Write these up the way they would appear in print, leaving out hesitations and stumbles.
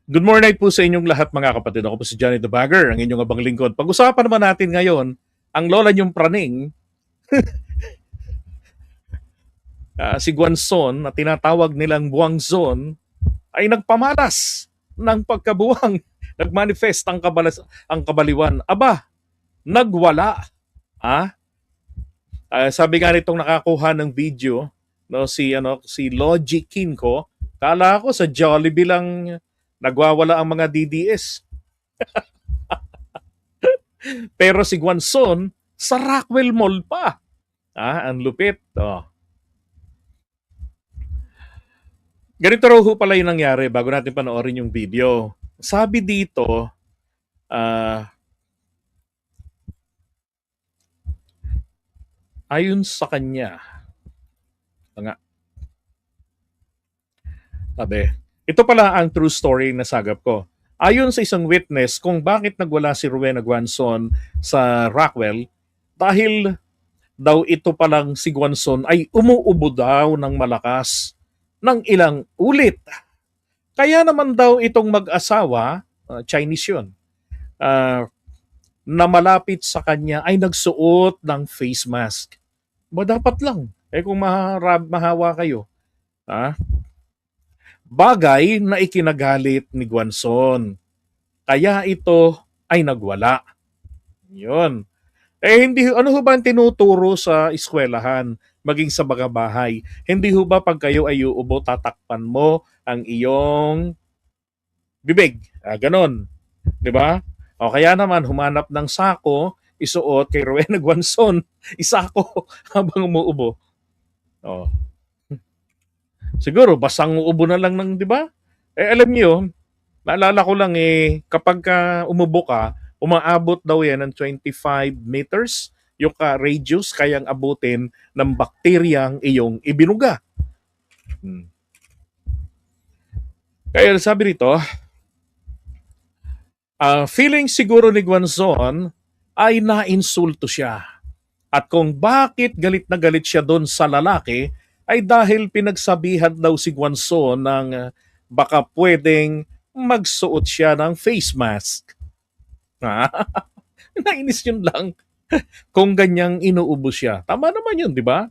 Good morning po sa inyong lahat mga kapatid. Ako po si Johnny the Bagger, ang inyong abang lingkod. Pag-usapan naman natin ngayon, ang lola niyong praning, si Guanzon, na tinatawag nilang Buangzon, ay nagpamalas ng pagkabuwang. Nagmanifest ang kabaliwan. Aba, nagwala. Ah? Sabi nga nitong nakakuha ng video, no, si Logie Kinko, kala ko sa Jollibee lang nagwawala ang mga DDS. Pero si Guanzon, sa Rockwell Mall pa. Ang lupit. Ganito raw ho pala yung nangyari bago natin panoorin yung video. Sabi dito, ayon sa kanya, nga, sabi, ito pala ang true story na sagap ko. Ayon sa isang witness kung bakit nagwala si Rowena Guanzon sa Rockwell, dahil daw ito palang si Guanzon ay umuubo daw ng malakas ng ilang ulit. Kaya naman daw itong mag-asawa, Chinese yun, na malapit sa kanya ay nagsuot ng face mask. Ba dapat lang, kung mahawa kayo. Bagay na ikinagalit ni Guanzon. Kaya ito ay nagwala. Yun. Hindi, ano ho ba ang tinuturo sa eskwelahan, maging sa mga bahay? Hindi ho ba pag kayo ay uubo, tatakpan mo ang iyong bibig? Ganon. Di ba? O kaya naman, humanap ng sako, isuot kay Rowena Guanzon, isako habang umuubo. O. Siguro, basang uubo na lang ng, di ba? Alam niyo, naalala ko lang kapag umubo ka, umaabot daw yan ng 25 meters yung radius kayang abutin ng bakteryang iyong ibinuga. Kaya sabi rito, feeling siguro ni Guanzon ay nainsulto siya. At kung bakit galit na galit siya doon sa lalaki, ay dahil pinagsabihan daw si Guanzon ng baka pwedeng magsuot siya ng face mask. Nainis yun lang. Kung ganyang inuubo siya. Tama naman yun, di ba?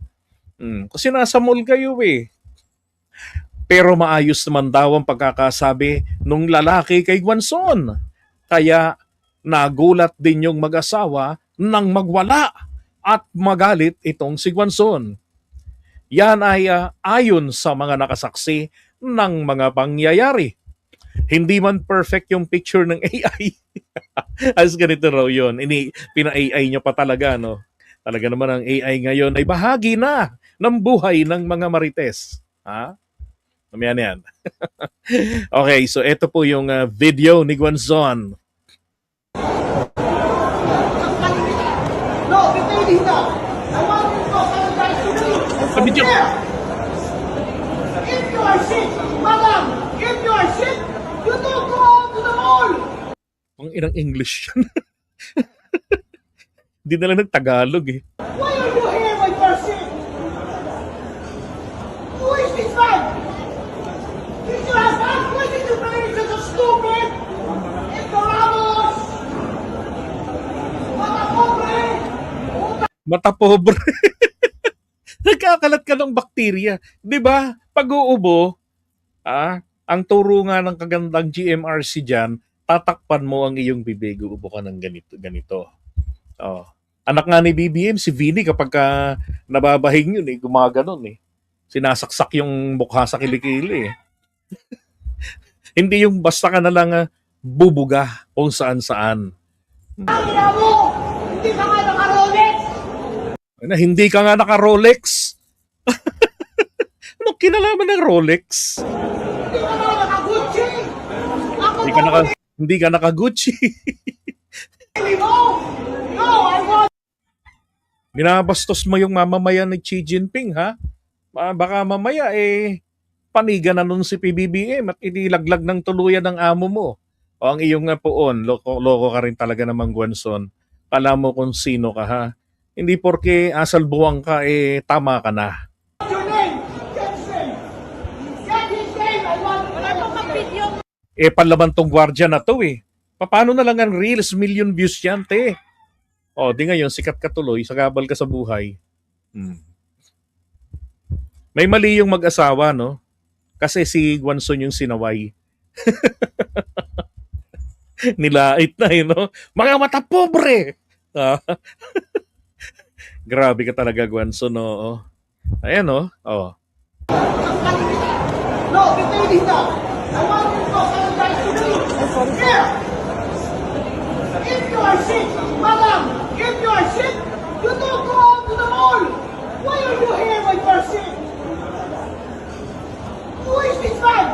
Kasi nasa mall kayo eh. Pero maayos naman daw ang pagkakasabi nung lalaki kay Guanzon. Kaya nagulat din yung mag-asawa nang magwala at magalit itong si Guanzon. Yan ay ayon sa mga nakasaksi ng mga pangyayari. Hindi man perfect yung picture ng AI. As ganito raw yun. Pina-AI nyo pa talaga, no? Talaga naman ang AI ngayon ay bahagi na ng buhay ng mga marites. Mamaya na yan. Okay, so ito po yung video ni Guanzon. No, Vitalina! I want you to apologize to me! Video. If you are sick, madam, if you are sick, you don't go out to the mall! Ang inang English yan. Hindi na lang nag-Tagalog eh. Why are you here when you are sick? Who is this man? Is your husband? Why did you bring him so stupid? Ito Ramos! Mata pobre! Mata pobre. Nagkakalat ka ng bakterya. Di ba? Pag uubo, ang turo nga ng kagandang GMRC dyan, tatakpan mo ang iyong bibig, uubo ka ng ganito. Anak nga ni BBM, si Vinny, kapag nababahing yun, gumaganon eh. Sinasaksak yung mukha sa kilikili eh. Hindi yung basta ka na lang bubuga kung saan-saan. Ang ina mo! Hindi ka nga naka-Rolex! Hindi ka nga naka-Rolex. Ano kinalaman ng Rolex? Hindi ka nga naka-Gucci! Hindi ka naka-Gucci. No! No, I want... Binabastos mo yung mamamayan ni Xi Jinping, ha? Baka mamaya, paniga na nun si PBBM at inilaglag ng tuluyan ng amo mo. O ang iyong poon, loko ka rin talaga namang Guanzon. Kala mo kung sino ka, ha? Hindi porke asal buwang ka, tama ka na. What's your name? Get his name! Get his name! I want... Wala pong mag-video. Panlaban tong gwardiya na to eh. Paano na lang ang Reels? Million views yan, te. O, di ngayon, sikat ka tuloy, sagabal ka sa buhay. Hmm. May mali yung mag-asawa, no? Kasi si Gwanson yung sinaway. Nilait na eh, no? Mga mata pobre! Ah, grabe ka talaga, Gwanson, no? Ayan, no? Oh. No, get me dito. I want you to go apologize to me. Here. If you are sick, madam, if you are sick, you don't go out to the mall. Why are you here when you are sick? Who is this man?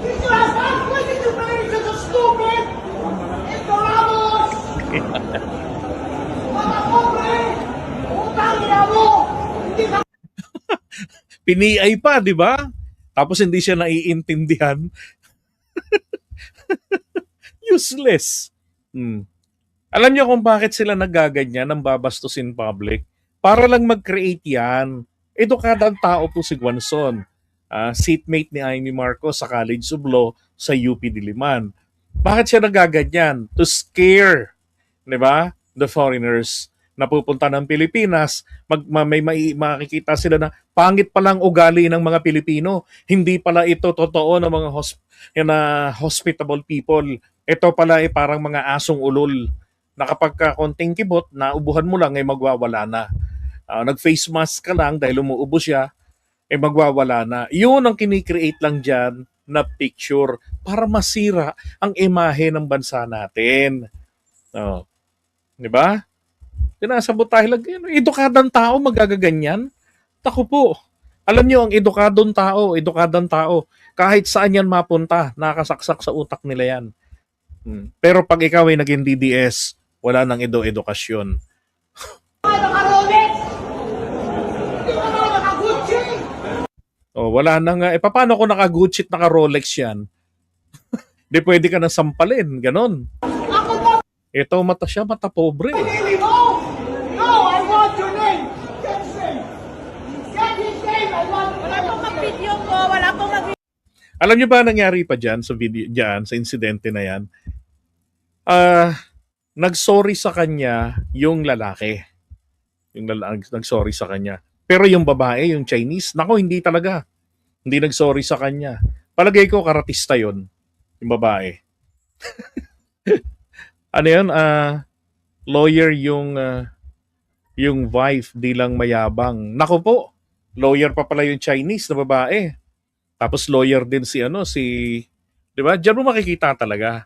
Did you ask us? Why did you bring me such a stupid? Ito Ramos! Mga pobre! Utang ina mo! Hindi ka Piniay pa, di ba? Tapos hindi siya naiintindihan. Useless. Hmm. Alam niyo kung bakit sila nagaganyan ng babastos in public? Para lang mag-create yan. Edukadang tao po si Gwanson. Seatmate ni Amy Marcos sa College of Law sa UP Diliman. Bakit siya nagaganyan? To scare, di ba? The foreigners na pupunta ng Pilipinas, makikita sila na pangit palang ugali ng mga Pilipino. Hindi pala ito totoo ng mga hospitable people. Ito pala ay parang mga asong ulol na kapag ka konting kibot, naubuhan mo lang ay magwawala na. Nag-face mask ka lang dahil umuubo siya, ay magwawala na. Yun ang kinikreate lang dyan na picture para masira ang imahe ng bansa natin. Oh, di ba? Sinasabot tayo lang, edukadang tao magagaganyan. Tako po. Alam niyo, ang edukadong tao, kahit saan yan mapunta, nakasaksak sa utak nila yan. Pero pag ikaw ay naging DDS, wala nang edukasyon. naka-Rolex! Hindi ka naman naka-Gucci! Wala nang, paano kung naka-Gucci at naka-Rolex yan? Di pwede ka nang sampalin, ganon. Ako ba Ito mata siya, mata pobre. pinili mo? No, I want your name! Get his name! Get his name! I want Wala pong mag-video ko, wala pong mag-video. Alam niyo ba nangyari pa dyan sa video, dyan, sa insidente na yan? Nag-sorry sa kanya yung lalaki. Yung lalaki nag-sorry sa kanya. Pero yung babae, yung Chinese, nako hindi talaga. Hindi nag-sorry sa kanya. Palagay ko karatista yon, yung babae. Ano yun? Lawyer yung wife, di lang mayabang. Nako po, lawyer pa pala yung Chinese na babae. Tapos lawyer din si 'di ba? Diyan mo makikita talaga.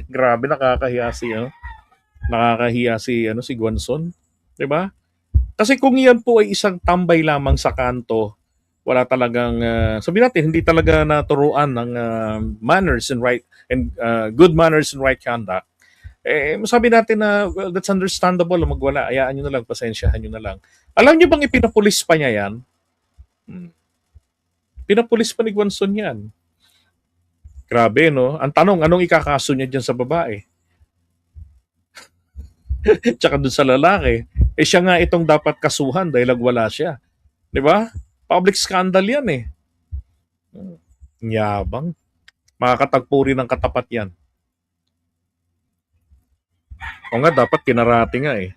Grabe, nakakahiya si Gwanson, 'di ba? Kasi kung iyan po ay isang tambay lamang sa kanto, wala talagang sabihin natin hindi talaga naturuan ng manners and good manners and right conduct. Sabi natin na well, that's understandable, magwala. Ayaan niyo na lang, pasensyahan niyo na lang. Alam niyo bang ipinapulis pa niya 'yan? Hmm. Pinapulis pa ni Gwanson 'yan. Grabe, no? Ang tanong, anong ikakaso niya dyan sa babae? Tsaka dun sa lalaki. Siya nga itong dapat kasuhan dahil wala siya. Di ba? Public scandal yan eh. Yabang. Makakatagpo rin ng katapat yan. O nga, dapat kinarati nga eh.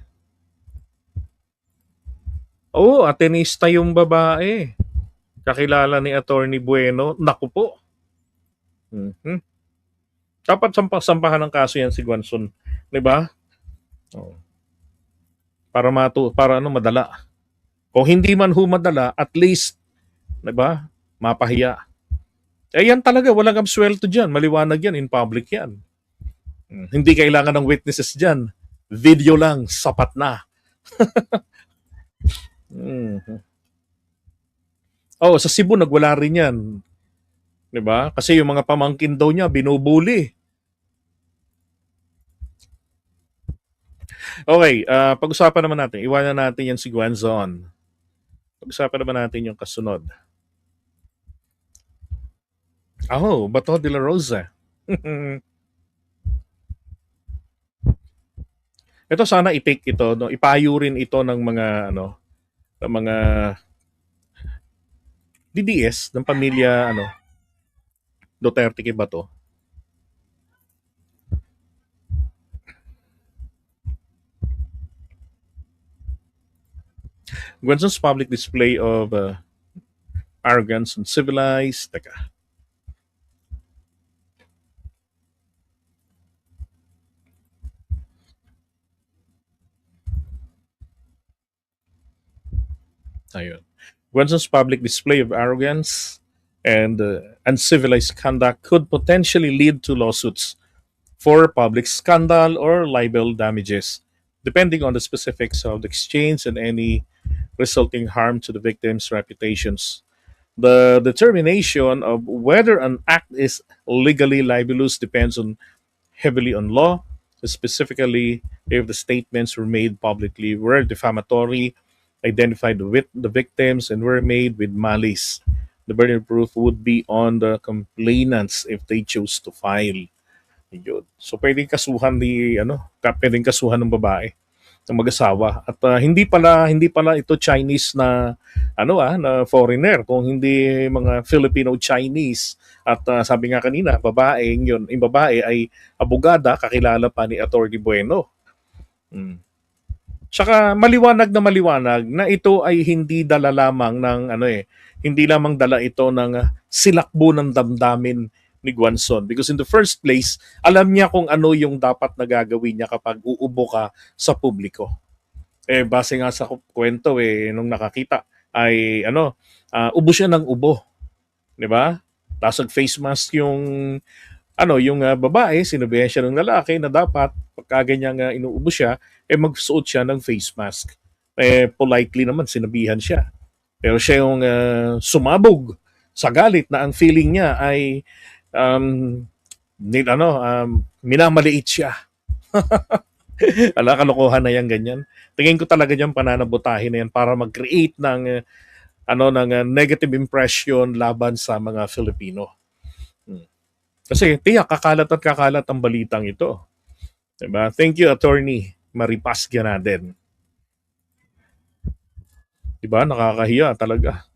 Oo, atenista yung babae. Kakilala ni Attorney Bueno. Naku po. Dapat sampahan ng kaso yan si Gwanson. Di ba? Oh. Para madala. Kung hindi man madala, at least, 'di ba? Mapahiya. Yan talaga, walang absuelto diyan, maliwanag yan, in public yan. Hindi kailangan ng witnesses diyan. Video lang, sapat na. Sa Cebu nagwala rin yan. 'Di ba? Kasi yung mga pamangkin daw niya binubuli. Okay, pag-usapan naman natin. Iwanan natin yan si Gwanson. Pag-usapan naman natin yung kasunod. Bato de la Rosa. Ito sana i-take ito, no? Ipayo rin ito ng mga ng mga DDS ng pamilya Duterte kay Bato. Gwanson's public display of arrogance and civilized. Teka. Ayun. Gwanson's public display of arrogance and uncivilized conduct could potentially lead to lawsuits for public scandal or libel damages, depending on the specifics of the exchange and any resulting harm to the victim's reputations. The determination of whether an act is legally libelous depends on heavily on law, specifically if the statements were made publicly, were defamatory, identified the victims, and were made with malice. The burden of proof would be on the complainants if they chose to file. Yun. So pwedeng kasuhan pwedeng kasuhan ng babae ng mag-asawa at hindi pala ito Chinese na na foreigner, kung hindi mga Filipino Chinese at sabi nga kanina yung babae ay abogada, kakilala pa ni Attorney Bueno. Tsaka maliwanag na ito ay hindi dala lamang ng hindi lamang dala ito ng silakbo ng damdamin ni Guanzon, because in the first place alam niya kung ano yung dapat na gagawin niya kapag uubo ka sa publiko. Base nga sa kwento nung nakakita ay ubo siya ng ubo, 'di ba? Tapos face mask yung babae, sinabihan siya ng lalaki na dapat pagka ganyang inuubo siya, magsuot siya ng face mask. Politely naman sinabihan siya. Pero siya yung sumabog sa galit na ang feeling niya ay minamaliit siya. Kalokohan na yan ganyan. Tingin ko talaga diyan pananabutahin na yan para mag-create ng negative impression laban sa mga Filipino. Kasi tiyak kakalat ang balitang ito. Diba? Thank you, Attorney Maripaz Ganaden. Diba? Nakakahiya talaga.